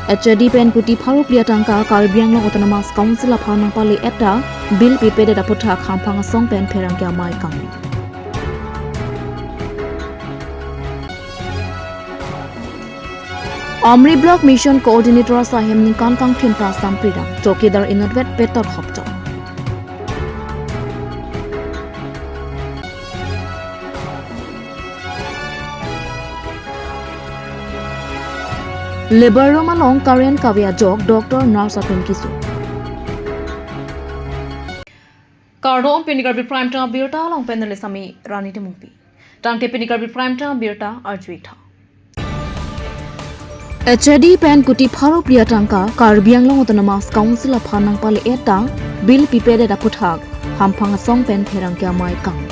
HRD pen kuti pharu plia tangka Karbi Anglong Autonomous Council of Hanang Pali eta bill pipede da puthak hampang song pen pherang kya mai kang. Amri Block Mission Coordinator Sahem Ninkan Kang Thimta Samprida Chokidar Inadvet Petor Hopto. Labor room along current kavya jog Dr. Nurse Atun Kisu. Kardom Pinikarbi Prime Time Birta along Pendelisami Rani Temupi. Tante Pinikarbi Prime Time Birta Arjuita. HRD pen kuti pharo plia tangka Karbi Anglong Autonomous Council of Hanang Pali eta bill pipede da puthak hampang song pen pherang kya mai kang.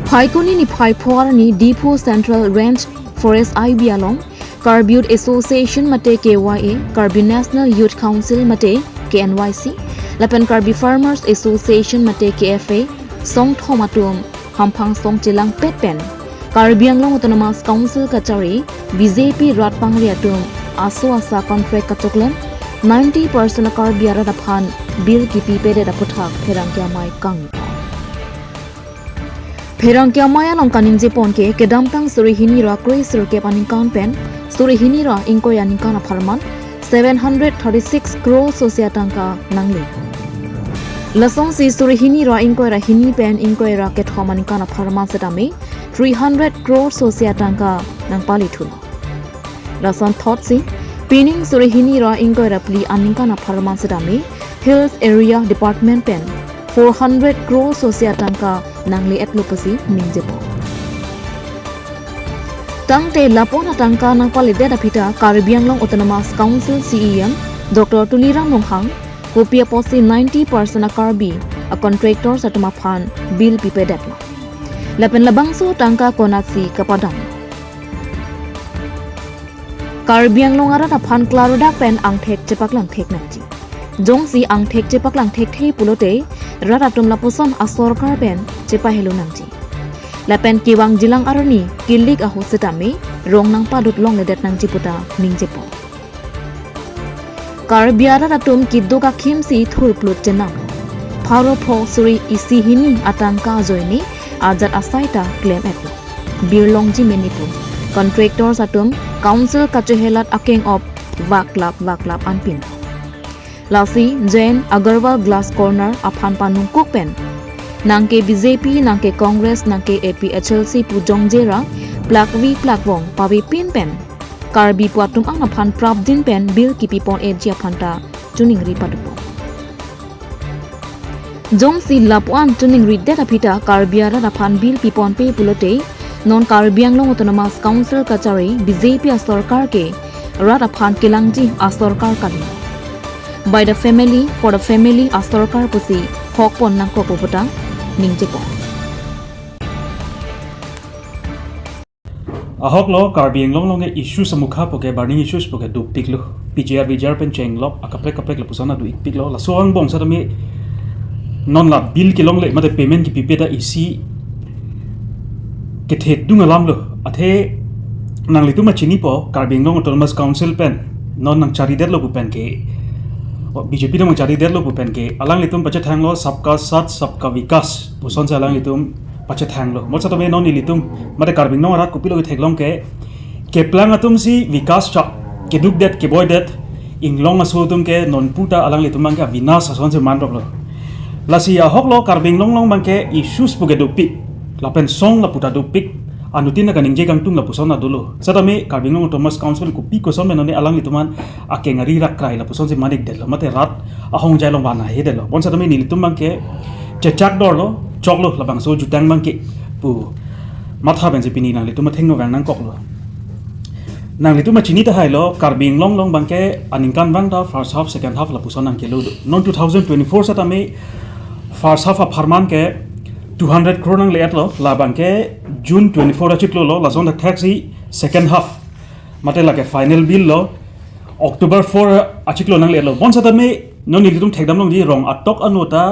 Phaikoni ni phaiphor ni Depo Central Range Forest IB along Karbi Youth Association mate KYA Karbi National Youth Council mate KNYC Lapen Karbi Farmers Association mate KFA Song Thomatum hampang song chilang pet pen Karbi Anglong Autonomous Council Kachari BJP Ratpang Riatum Aso Asa Contract Kachoklen 90% Karbi Aradaphan Bill Kipi Pede Daputhak Pherang Kya Mai Kang Pherang Kya Mai Along Kaning Jepon Ke Kedampang Surihini Ra Kroi Surke Paning Kan Pen Surihini Ra Inko Yaning Kana Pharman 736 crore Sosia Tangka Nangli Lasong Si Surihini Ra Inko Ra Hini Pen Inko Ra Ket Homaning Kana Pharman Setame 300 crore Sosia Tangka Nang Pali Thula Lason Thought Si Pining Surihini Ra Inko Ra Pli Aning Kana Pharman Setame Hills Area Department Pen 400 crore Sosia Tangka Nangli at Lupasi Ningjepo. Tangte Lapona Tangka Nang Palide Dapita Karbi Anglong Autonomous Council CEM Dr. Tulira Monghang Kopia Posi 90% Karbi a contractor sa tumaphan bill pipedetma. Lapen labangso Tangka Konatsi Kapadang. Karbi Anglong Ara Taphan Klarodak Pen Ang Thek Chepaklang Thek Nanji. Jongsi Ang Thek Chepaklang Thek Thei Pulote Ratatum Lapuson Asorkar Pen Chepahelo Nanji. Lapen Kiwang Jilang Arani Kilik Ahositame Rong Nang Padut Long Ledet Nang Jiputa Ningjepo. Karbi Ara Ratum Kidoka Kimsi Thurplut Jenang. Paro Po Suri Isi Hini Atangka Joini Ajat Asaita Claim Etlo. Birlongji Menipu. Contractors Atum Council Kachuhelat Akeng of Vaklap Anpin. Lasi Jain Agarwal Glass Corner Aphan Panung Kukpen Nangke BJP Nangke Congress Nangke APHLC Pujongjera Plakwi Plakwong Pawi Pin Pen Karbi Puatum Ang Aphan Prabdin Pen Bill Kipipon Eji Aphanta Tuning Ripadupo Jongsi Lapuan Tuning Ridet Apita Karbiara Aphan Bill Pipon Pe Pulote Non Karbi Anglong Autonomous Council Kachari BJP Asorkar Ke Rat Aphan Kilangji Asorkar Kali By the family, for the family, Asorkar Pusi, Hokpon Nang Kopoputang, Ningjepo. Ahok lo Karbi Anglong Long issue samukha poke burning issues poke du piklo PJR VJR pen cheng lop akaplek le pusana du piklo la soang bong sa mi non la bill ki long le mate payment ki pipeta isi ke the du ngalam lo athe nang litu ma chini po Karbi Anglong Autonomous Council pen non nang chari der lo pen ke BJP nang chari der lo pen ke alang litum pache thang lo sabka sat sabka vikas puson sa alang litum pache thang lo mo sa to me non litum mate Karbi Anglong rat kopilo ke theklong ke plang atum si vikas cha ke duk det ke boy det inglong aso tum ke non puta alang litum mang ke vinas ason se man lo lasi ahok lo Karbi Anglong long mang ke issues puge dupik la pen song la puta dupik anutin na kaning jegang tung la puson na dulo sa dami Karbi Anglong Autonomous Council ko pi ko son menone alang lituman akeng ari rak krai la puson se manik del mate rat ahong jai long bana he del bon sa dami ni litum mang ke chechak dor lo choklo la bang so jutang mang ke pu matha ben je pini nang litum thengno gang nang koklo nang litum chini ta hai lo Karbi Anglong long bang ke aningkan bang da first half second half la puson nang ke lo non 2024 sa dami first half a farman ke 200 crore nang leat lo labang ke June 24 achik lo la zon the taxi second half mate la ke final bill lo October 4 achik lo nang leat lo bon sa me non ni litum thekdam long ji rong atok anota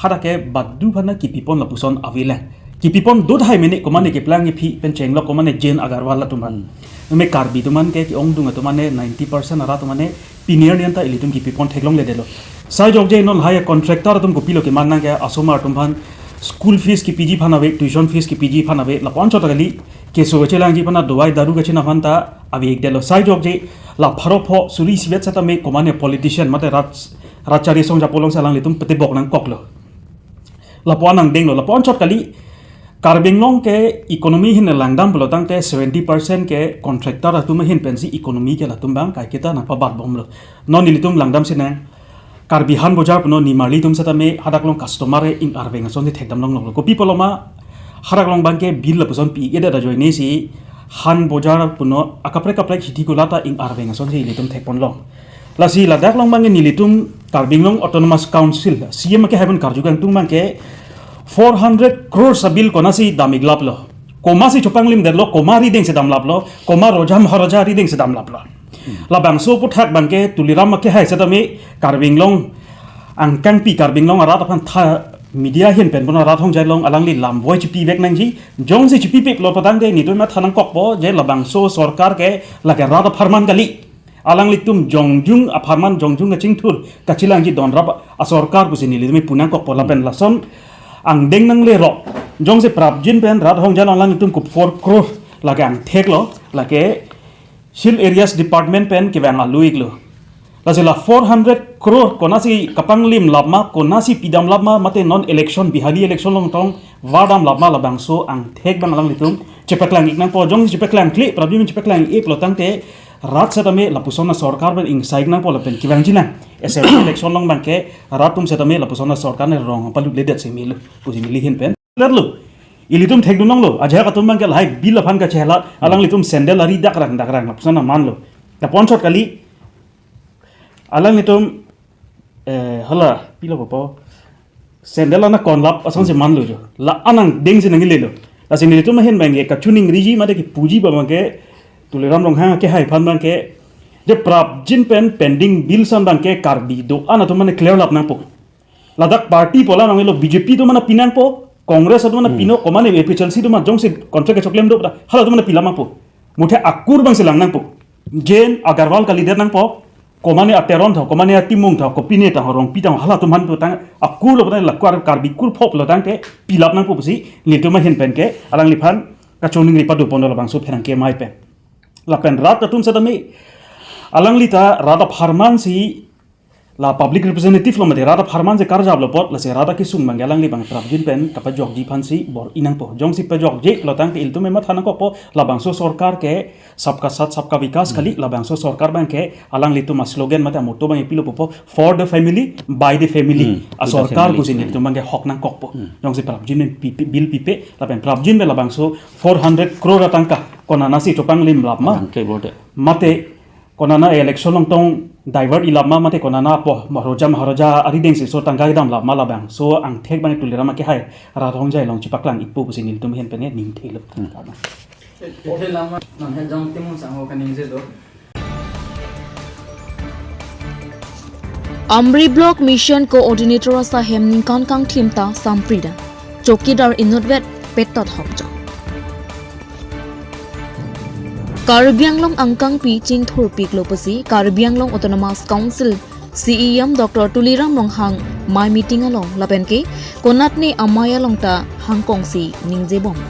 hada ke baddu phana ki pipon la puson avile ki pipon dud hai meni ko mane ki plang ki phi pen chenglok ko mane Jane Agarwal la tuman me Karbi tuman ke ki ong dunga tumane 90% ara tumane pinier nian ta ilitum ki pipon theklong le delo sai jok je non haya contractor tum ko pilo ki manna ke asoma tumhan school fees ki PG phanawe tuition fees ki PG phanawe la pon chota gali ke so chelang ji pana dowai daru ga china phanta abi ek delo sai jok je la pharo pho suri sibet sata me ko mane politician mate rachari song ja polong salang litum pete bok nang koklo la pon nang denglo la pon chot kali Karbinglong ke ekonomi hin langdam belotang te 70% ke contractor atum hin pensi ekonomi ke latum bang kai kita na pabat bomlo non ilitum langdam sinang Karbi han bojar puno ni marli tum sata me hadaklong customer in arveng son de thekdam long lo ko people ma hadaklong bang ke bill la puson pi eda da joine si han bojar puno akapre kapre khiti ko lata in arveng son si ilitum thekpon long la si ladak long bang ni litum Karbinglong autonomous council CM ke haven karjugang tung bang ke 400 crore sabil kona si damig laplo koma si chupang lim derlo koma reading se dam laplo koma rojam haraja reading se dam laplo la bangso puthak bangke tuliram ke hai sadami Karbinglong angkang pi Karbinglong arat apan tha media hin pen bona rat hong jai long alangli lam boy chipi vek nang ji jong si chipi pek lo patang de ni to ma thanang kok bo je la bangso sarkar ke la ke rat farman gali alangli tum jongjung a farman jongjung ga chingthur kachilang ji don rap a sarkar bu sinili mi punang kok pola pen la son ang deng nang le ro jong se prap jin pen rat hong jan lang tum kup 4 crore lage ang thek lo lage sil areas department pen ke bang aluik lo la se la 400 crore kona si kapang lim labma kona si pidam labma mate non election bihari election long tong wadam labma la bang so ang thek bang lang litum chepeklang ik nang po jong si chepeklang kli prap jin chepeklang e plotang te rat satame la pusona sarkar ben ing saig nang po la pen ki bang jina ese election long bang ke ratum setame la pusona sarkar ne rong palu ledet se mil puji mili hin pen lerlu ilitum thek dunong lo aja ka tum bang ke lai bil la phan ka chela alang litum sendel ari dak rang la pusona man lo ta ponchot kali alang litum hala pilo po sendel na kon lap asang se man lo jo la anang deng se nang le lo la sing litum hen bang ke ka chuning riji ma de ki puji ba bang ke tuliram rong ha ke hai phan bang ke je prap jin pen pending bill san bang ke Karbi do ana to mane clear lap nang po ladak party pola nang lo BJP to mana pinang po Congress to mana pino ko mane AP Chelsea to ma jong se contract choklem do hala to mana pilama po muthe akur bang se lang nang po Jane Agarwal ka leader nang po ko mane ateron tho ko mane atimung tho ko pine ta horong pitang hala to man to tang akur lo bana lakwar Karbi kur phop lo tang te pilap nang po si le to ma hen pen ke alang liphan ka choning ri padu pon lo bang so pherang ke mai pen la pen rat tum sadami alang lita rada farman si la public representative lo mate rada farman se karjab lo pot la se rada ki sung mang alang li bang trabjin pen kapa jok ji phan si bor inang po jong si pe jok je lo tang ke iltu me ma thana ko po la bang so sarkar ke sabka sat sabka vikas khali la bang so sarkar bang ke alang li tu ma slogan mate moto bang epilo po for the family by the family a sarkar ku sin tu mang ke hok nang kok po jong si trabjin bil pipe la pen trabjin be la bang so 400 crore tangka kona nasi chopang lim lap ma mate konana election long tong divert ilama mate konana po maharaja ari deng se so tangga dam la mala bang so ang thek bang tulira ma ke hai ra thong jai long chipaklang ipu pusi nil tum hen pene ning thelo kana Oke lama nang hen jang timun sang ho kaning se do Amri Block Mission Coordinator sa hemning kang team ta samprida chokidar inotvet petot hokjo Karbi Anglong angkang pi ching thur pik lopasi Karbi Anglong Autonomous Council CEM Dr. Tuliram Longhang my meeting along lapenke konatni amaya longta hangkong si ningje bom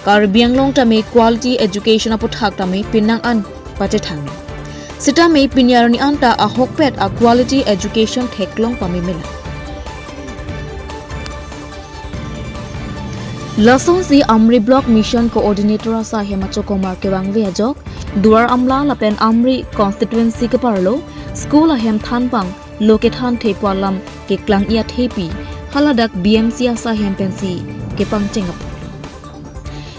Karbi Anglong ta me quality education aputhak ta me pinang an pache thang sita me pinyarni anta a hokpet a quality education theklong pamimela Lason si Amri Block Mission Coordinator sa Hemacho Komar ke bangwe ajok Duar Amla lapen Amri constituency ke parlo school ahem than pang loke than thepwalam ke klang ia thepi haladak BMC sa hem pensi ke pang chengap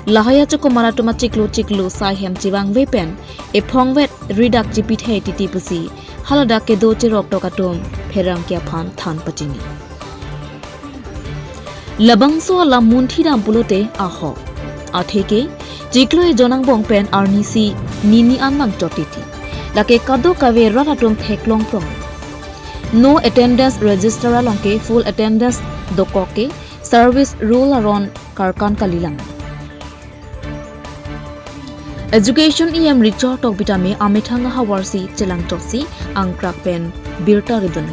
Lahaya cho komara tuma chiklo sa hem chiwang we pen e phongwet ridak jipi the titi pusi haladak ke do chirok tokatum pherang kya phan than pachini Labangso la munthi dam pulote aho atheke jiklo e jonang bong pen arnisi nini anmang chotiti lake kado kave ratatum theklong prong no attendance register alongke full attendance dokoke service rule aron karkan kalilang education em Richard tok bitame amethanga hawarsi chelang tosi angkrak pen birta ridon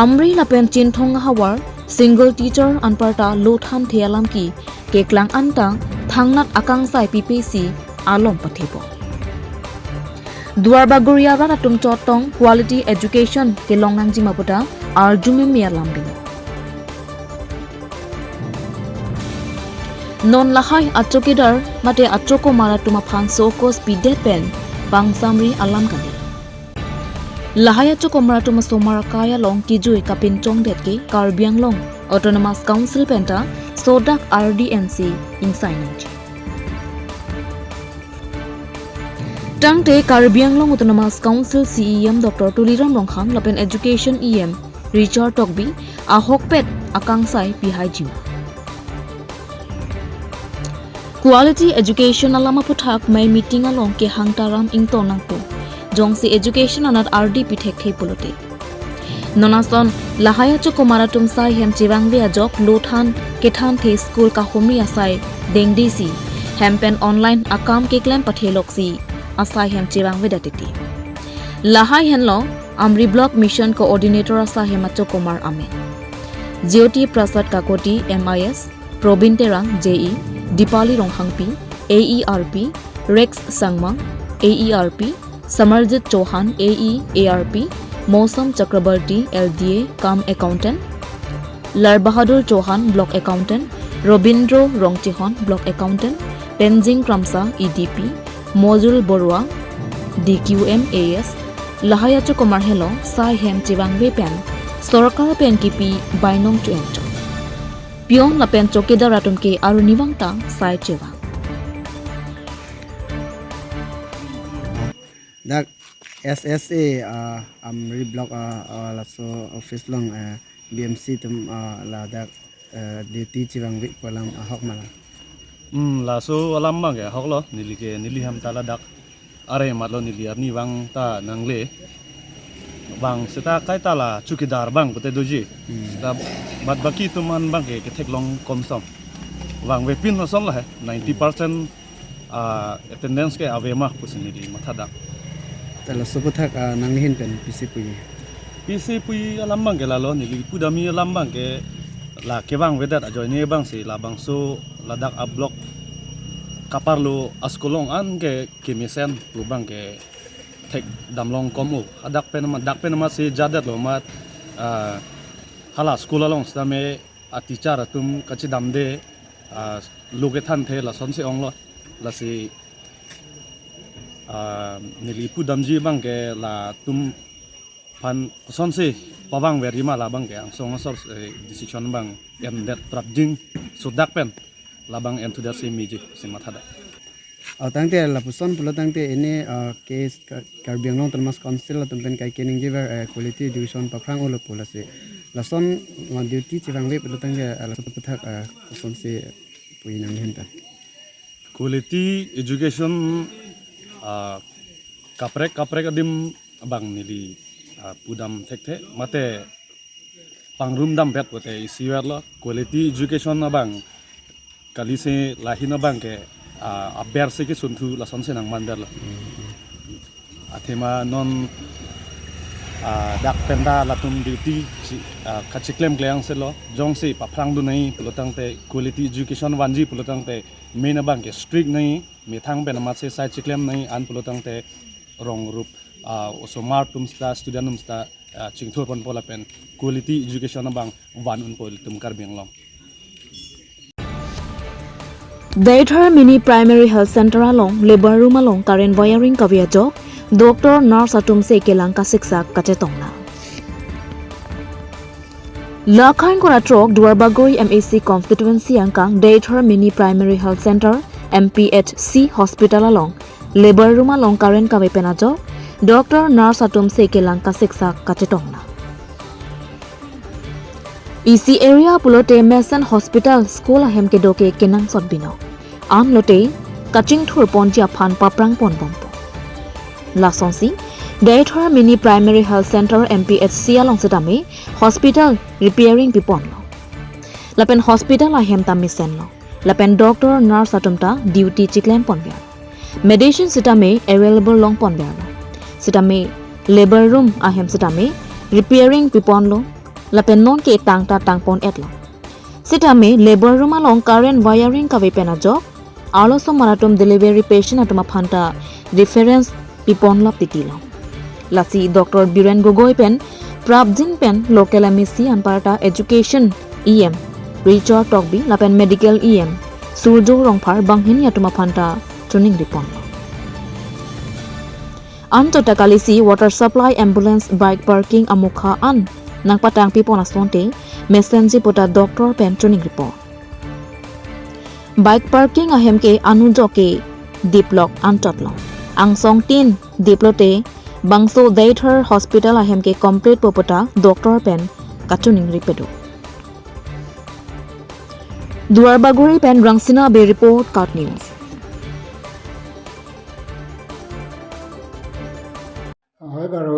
Amri lapen chinthong hawar single teacher anparta lotham thealam ki keklang antang thangnat akang sai PPC alom pathebo Duar Baguria Ratum Chotong Quality Education Kelongang Jimaputa Arjume Mialambino Non Lahai Achokidar Mate Achoko Maratuma Panso Kos Bidet Pen Bang Samri Alam Kali Lahai Achoko Maratuma Somarakaya Long Kijui Kapin Chong Detki Karbiang Long Autonomous Council Penta Sodak RDNC Insignage Tangte Karbiang Long Autonomous Council CEM Dr. Tuliram Longkhang Lapen Education EM Richard Tokbi Ahokpet Akangsai Pihai Quality Education Alama Puthak May Meeting Along Ke Hangtaram Ingtonangpo Jongsi Education Anat RD Pithek Thei Pulote Nonason Lahaya Chokomara Tumsai Hem Chivangbe Ajok Lothan Kethan The School Kahomri Asai Dengdesi Hempen Online Akam Keklem Patheloksi Asai hem chirang vedatiti Lahai henlo Amri Block Mission Coordinator Asai hemacho Kumar Ame Jyoti Prasad Kakoti MIS Probin Terang JE Dipali Ronghangpi AERP Rex Sangmang AERP Samarjit Chauhan AE ARP Mosam Chakrabarti LDA Kam Accountant Lar Bahadur Chauhan Block Accountant Robindro Rongchihon Block Accountant Tenzing Kramsa EDP Mojul Borwa DQMAS Lahaya Chokomar Hello Sai Hem Chivangwe Pen Sorkar Pen Kipi Bainong Chuencho Pion La Pen Chokeda Ratumke Arunivang Tang Sai Chivang Dak SSA Amri Block laso office long BMC tum la dak DT Chivangwe Palam Ahok Mala la so alam bang ke hok lo nili ham tala dak are mat lo nili arni wang ta nangle bang seta kai tala chukidar bang kote doji sta bat baki tuman bang ke thek long komsom wang we pin no som la 90% attendance ke avema pusini di matha dak tala soputhak nanghin pen PC pui alam bang ke la lo nili pudami alam bang ke la kewang wedat ajoy ne bang si la bang so ladak a blok kaparlo askolong an ke kimisen lubang ke tek damlong komu adak penama si jadat lo mat hala school along stame atichar tum kachi damde logethan the la sonse onglo la si nilipu damji bang ke la tum pan sonse pawang verima la bang ke angsong sor decision bang em that trapjing sudak pen labang en to that same meji simathada tangte la puson pulo tangte ini case Karbiang Long Autonomous Council la tumpen kai kening jiver quality education paprang ulo pula se la son ngon duty chivangwe pulo tangte la soputhak son se puinang henta quality education kaprek adim abang nili pudam thekte mate pangrum dam pet pote isiwer lo quality education abang kali se lahina bang ke aber se ke suntu la sonse nang mandar lo athema non dak penda la tum duty kachiklem gleang se lo jong se paprang du nei pulotang te quality education wanji pulotang te main bang ke strict nei me thang ben ma se sai chiklem nei an pulotang te rong rup osomar tum sta student tum sta chingthor pon pola pen quality education bang wan un pol tum Karbiang Long Daithar Mini Primary Health Center along labor room along current wiring kavia jok doctor nurse atum se kelang ka siksak kachetongna Lakhain kora trok Duarbagoi MAC constituency angkang Daithar Mini Primary Health Center MPHC hospital along labor room along current kawe penajo doctor nurse atum se kelang ka siksak kachetongna EC area pulote Mason Hospital School ahem ke doke kenang sotbino am lote kaching thur ponjia phan paprang pon bompo lasonsi Daithar Mini Primary Health Center MPHC along sedame hospital repairing pipon lo lapen hospital ahem ta misen lo lapen doctor nurse atumta duty chiklem pon bia medicine sitame available long pon bia sitame labor room ahem sitame repairing pipon lo lapen non ke tang ta tang pon et lo sitame labor room along current wiring ka vepena job alo so maratum delivery patient atuma phanta reference pipon lap titilo lasi Dr. Biren Gogoi pen Prabjin pen local MEC anparta education EM Richard Tokbi lapen medical EM Surjo Rongphar banghini atuma phanta training repon Antota kalisi water supply ambulance bike parking amukha an nangpatang pipon asonte messenger pota doctor pen training report bike parking ahem ke anujoke diplok antotlo angsong tin diplote bangso deither hospital ahem ke complete popota doctor pen katuning ripedo Duarbaguri pen rangsina be report cut news হয় বাৰু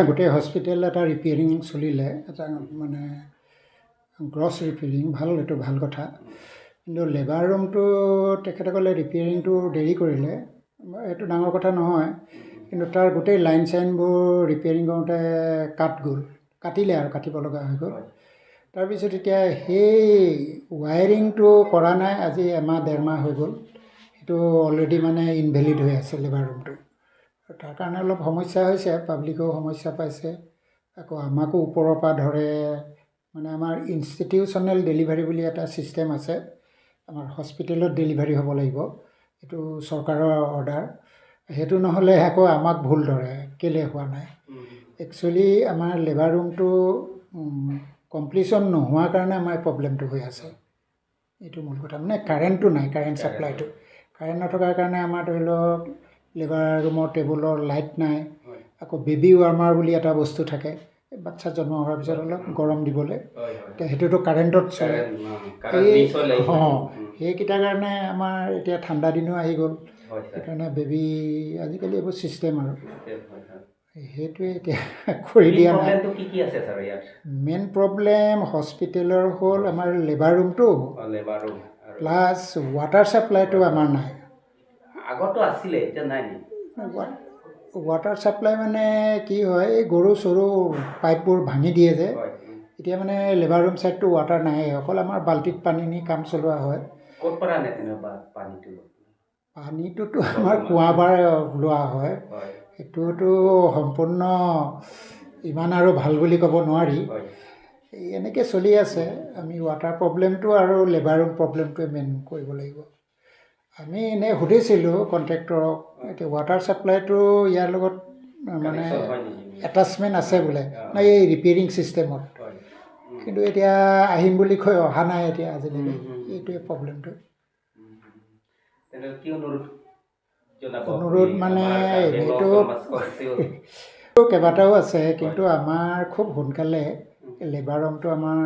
গোটেই hospital এটা repairing চলিলে এটা মানে gross repairing ভাল এইটো ভাল কথা কিন্তু লেবাৰ ৰুমটো তেখেতসকলে ৰিপেয়াৰিংটো দেৰি কৰিলে এইটো ডাঙৰ কথা নহয় কিন্তু তাৰ গোটেই লাইন চাইনবোৰ ৰিপেয়াৰিং কৰোঁতে কাটিলে আৰু কাটিব লগা হৈ গ'ল তাৰপিছত এতিয়া সেই ৱায়াৰিংটো কৰা নাই আজি এমাহ ডেৰমাহ হৈ গ'ল সেইটো অলৰেডি মানে ইনভেলিড হৈ আছে লেবাৰ ৰুমটো তাৰ কাৰণে অলপ সমস্যা হৈছে পাব্লিকেও সমস্যা পাইছে আকৌ আমাকো ওপৰৰ পৰা ধৰে মানে আমাৰ ইনষ্টিটিউচনেল ডেলিভাৰী বুলি এটা ছিষ্টেম আছে আমাৰ হস্পিটেলত ডেলিভাৰী হ'ব লাগিব এইটো চৰকাৰৰ অৰ্ডাৰ সেইটো নহ'লে আকৌ আমাক ভুল ধৰে কেলৈ হোৱা নাই একচুৱেলি আমাৰ লেবাৰ ৰুমটো কমপ্লিশ্যন নোহোৱাৰ কাৰণে আমাৰ প্ৰব্লেমটো হৈ আছে এইটো মূল কথা মানে কাৰেণ্টটো নাই কাৰেণ্ট ছাপ্লাইটো কাৰেণ্ট নথকাৰ কাৰণে আমাৰ ধৰি লওক লেবাৰ ৰুমৰ টেবুলৰ লাইট নাই আকৌ বেবী ৱাৰ্মাৰ বুলি এটা বস্তু থাকে বাচ্চা জন্ম হোৱাৰ পিছত অলপ গৰম দিবলৈ এতিয়া সেইটোতো কাৰেণ্টত চলে সেইকেইটাৰ কাৰণে আমাৰ এতিয়া ঠাণ্ডা দিনো আহি গ'ল সেইকাৰণে বেবী আজিকালি এইবোৰ ছিষ্টেম আৰু সেইটোৱে এতিয়া কৰি দিয়া নাই মেইন প্ৰব্লেম হস্পিটেলৰ হ'ল আমাৰ লেবাৰ ৰুমটো প্লাছ ৱাটাৰ ছাপ্লাইটো আমাৰ নাই আগতো আছিলে এতিয়া নাই ৱাটাৰ ছাপ্লাই মানে কি হয় এই গৰু চৰু পাইপবোৰ ভাঙি দিয়ে যে এতিয়া মানে লেবাৰ ৰুম ছাইডটো ৱাটাৰ নাই অকল আমাৰ বাল্টিত পানী নি কাম চলোৱা হয় ক'ৰ পৰা আনে পানীটোতো আমাৰ কুঁৱাৰ পৰা লোৱা হয় সেইটোতো সম্পূৰ্ণ ইমান আৰু ভাল বুলি ক'ব নোৱাৰি এনেকৈ চলি আছে আমি ৱাটাৰ প্ৰব্লেমটো আৰু লেবাৰ ৰুম প্ৰব্লেমটোৱে মেইন কৰিব লাগিব আমি এনেই সুধিছিলোঁ কণ্ট্ৰেক্টৰক এতিয়া ৱাটাৰ ছাপ্লাইটো ইয়াৰ লগত মানে এটাচমেণ্ট আছে বোলে নাই এই ৰিপেয়াৰিং ছিষ্টেমত কিন্তু এতিয়া আহিম বুলি কৈ অহা নাই এতিয়া আজিলৈকে এইটোৱে প্ৰব্লেমটো অনুৰোধ মানে এনেইতো কেইবাটাও আছে কিন্তু আমাৰ খুব সোনকালে লেবাৰ ৰুমটো আমাৰ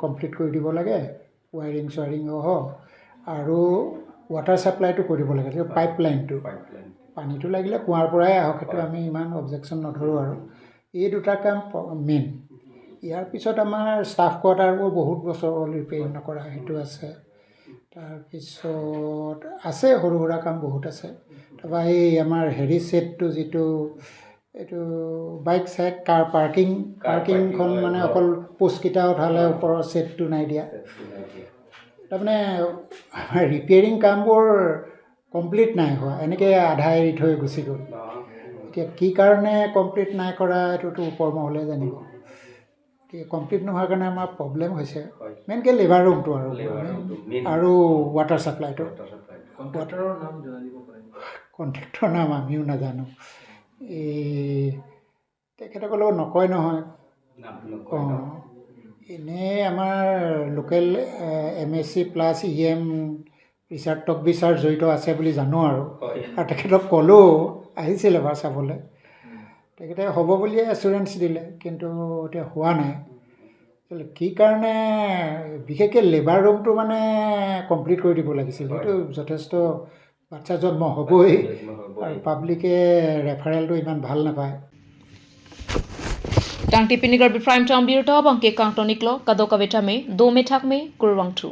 কমপ্লিট কৰি দিব লাগে ৱায়াৰিং চোৱাৰিঙো হওক আৰু ৱাটাৰ ছাপ্লাইটো কৰিব লাগে পাইপ লাইনটো পানীটো লাগিলে কুঁৱাৰ পৰাই আহক সেইটো আমি ইমান অবজেকশ্যন নধৰোঁ আৰু এই দুটা কাম মেইন ইয়াৰ পিছত আমাৰ ষ্টাফ কোৱাৰ্টাৰবোৰ বহুত বছৰ হ'ল ৰিপেয়াৰিং নকৰা সেইটো আছে তাৰপিছত আছে সৰু সুৰা কাম বহুত আছে তাৰপৰা এই আমাৰ হেৰি ছেটটো যিটো এইটো বাইক চাইক কাৰ পাৰ্কিংখন মানে অকল পোষ্টকেইটা উঠালে ওপৰৰ ছেটটো নাই দিয়া তাৰমানে আমাৰ ৰিপেয়াৰিং কামবোৰ কমপ্লিট নাই হোৱা এনেকৈ আধা এৰি থৈ গুচি গ'ল এতিয়া কি কাৰণে কমপ্লিট নাই কৰা এইটোতো ওপৰ মহলে জানিব এতিয়া কমপ্লিট নোহোৱাৰ কাৰণে আমাৰ প্ৰব্লেম হৈছে মেইনকৈ লেবাৰ ৰুমটো আৰু ৱাটাৰ ছাপ্লাইটো কণ্ট্ৰেক্টৰৰ নাম আমিও নাজানো এই তেখেতসকলেও নকয় নহয় এনেই আমাৰ local MSc plus EM Richard Tokbi sir জড়িত আছে বুলি জানো আৰু তেখেতক ক'লেও আহিছিল এবাৰ চাবলৈ তেখেতে হ'ব বুলিয়ে এচুৰেঞ্চ দিলে কিন্তু এতিয়া হোৱা নাই কি কাৰণে বিশেষকৈ লেবাৰ ৰুমটো মানে কমপ্লিট কৰি দিব লাগিছিল সেইটো যথেষ্ট বাচ্চা জন্ম হ'বই আৰু পাব্লিকে ৰেফাৰেলটো ইমান ভাল নাপায় Kang tipini Karbi prime time birto bang ke kang toniklo kadoka vetame do me thak me kurwang thu.